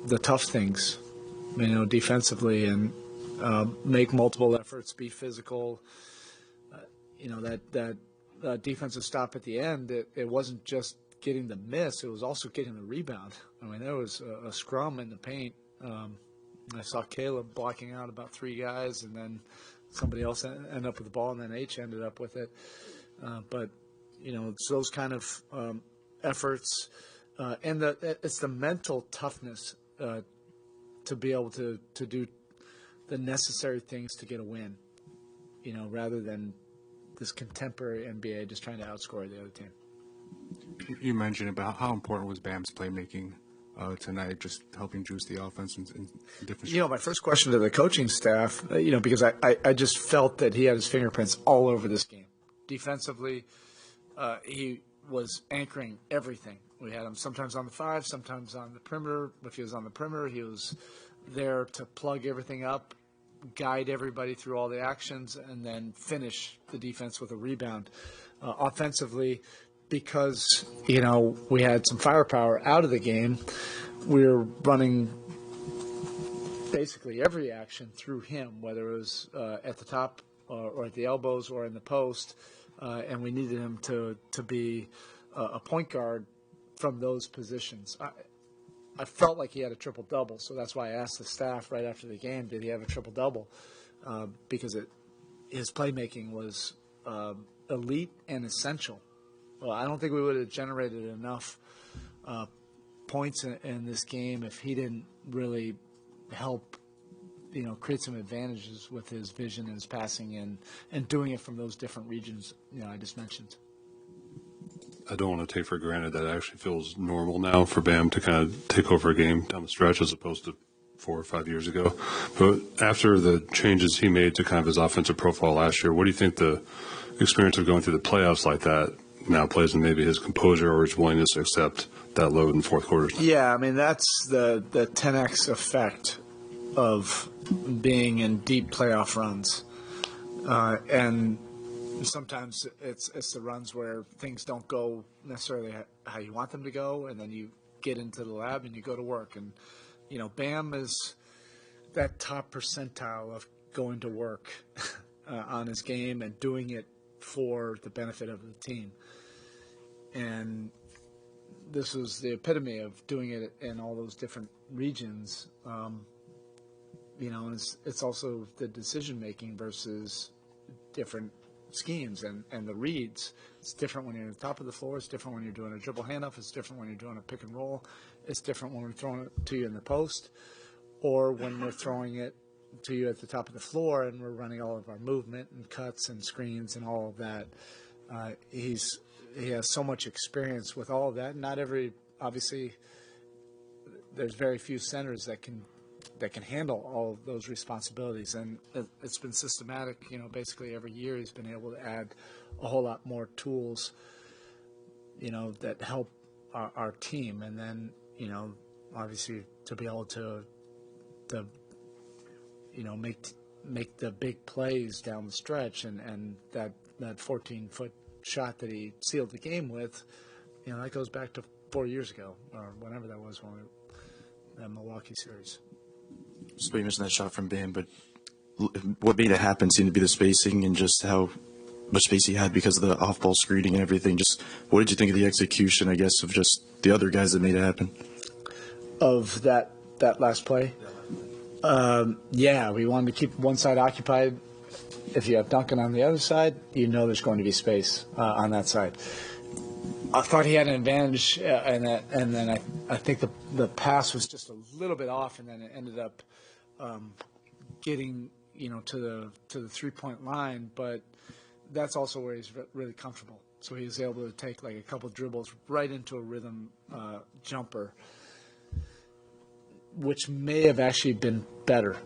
the tough things, defensively, and make multiple efforts, be physical. That defensive stop at the end, it wasn't just getting the miss, it was also getting the rebound. There was a scrum in the paint. I saw Caleb blocking out about 3 guys, and then somebody else ended up with the ball, and then H ended up with it. But it's those kind of efforts, and it's the mental toughness to be able to do the necessary things to get a win, rather than this contemporary NBA just trying to outscore the other team. You mentioned about how important was Bam's playmaking tonight, just helping juice the offense in different. My first question to the coaching staff, because I just felt that he had his fingerprints all over this game. Defensively, he was anchoring everything. We had him sometimes on the 5, sometimes on the perimeter. If he was on the perimeter, he was there to plug everything up, guide everybody through all the actions, and then finish the defense with a rebound. Offensively, because, we had some firepower out of the game, we were running basically every action through him, whether it was at the top or at the elbows or in the post, and we needed him to be a point guard from those positions. I felt like he had a triple-double, so that's why I asked the staff right after the game, did he have a triple-double? Because his playmaking was elite and essential. Well, I don't think we would have generated enough points in this game if he didn't really help, create some advantages with his vision and his passing and doing it from those different regions, I just mentioned. I don't want to take for granted that it actually feels normal now for Bam to kind of take over a game down the stretch as opposed to 4 or 5 years ago. But after the changes he made to kind of his offensive profile last year, what do you think the experience of going through the playoffs like that now plays in maybe his composure or his willingness to accept that load in the fourth quarter? Yeah, that's the 10X effect of being in deep playoff runs. And sometimes it's the runs where things don't go necessarily how you want them to go, and then you get into the lab and you go to work. And, Bam is that top percentile of going to work on his game and doing it for the benefit of the team. And this was the epitome of doing it in all those different regions. And it's also the decision-making versus different schemes and the reads. It's different when you're at the top of the floor. It's different when you're doing a dribble handoff. It's different when you're doing a pick and roll. It's different when we're throwing it to you in the post or when we're throwing it to you at the top of the floor and we're running all of our movement and cuts and screens and all of that. He has so much experience with all of that. Obviously, there's very few centers that can handle all of those responsibilities, and it's been systematic. Basically every year he's been able to add a whole lot more tools, that help our team, and then obviously to be able to make the big plays down the stretch, and that 14-foot shot that he sealed the game with, that goes back to 4 years ago or whenever that was when that Milwaukee series. So you mentioned that shot from Bam, but what made it happen seemed to be the spacing and just how much space he had because of the off-ball screening and everything. Just what did you think of the execution, I guess, of just the other guys that made it happen? Of that last play? Yeah, we wanted to keep one side occupied. If you have Duncan on the other side, there's going to be space on that side. I thought he had an advantage in that, and then I think the pass was just a little bit off, and then it ended up getting to the 3-point line. But that's also where he's really comfortable. So he was able to take like a couple dribbles right into a rhythm jumper, which may have actually been better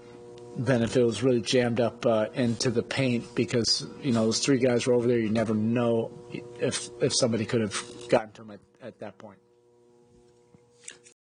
than if it was really jammed up into the paint, because those 3 guys were over there. You never know if somebody could have gotten to him at that point.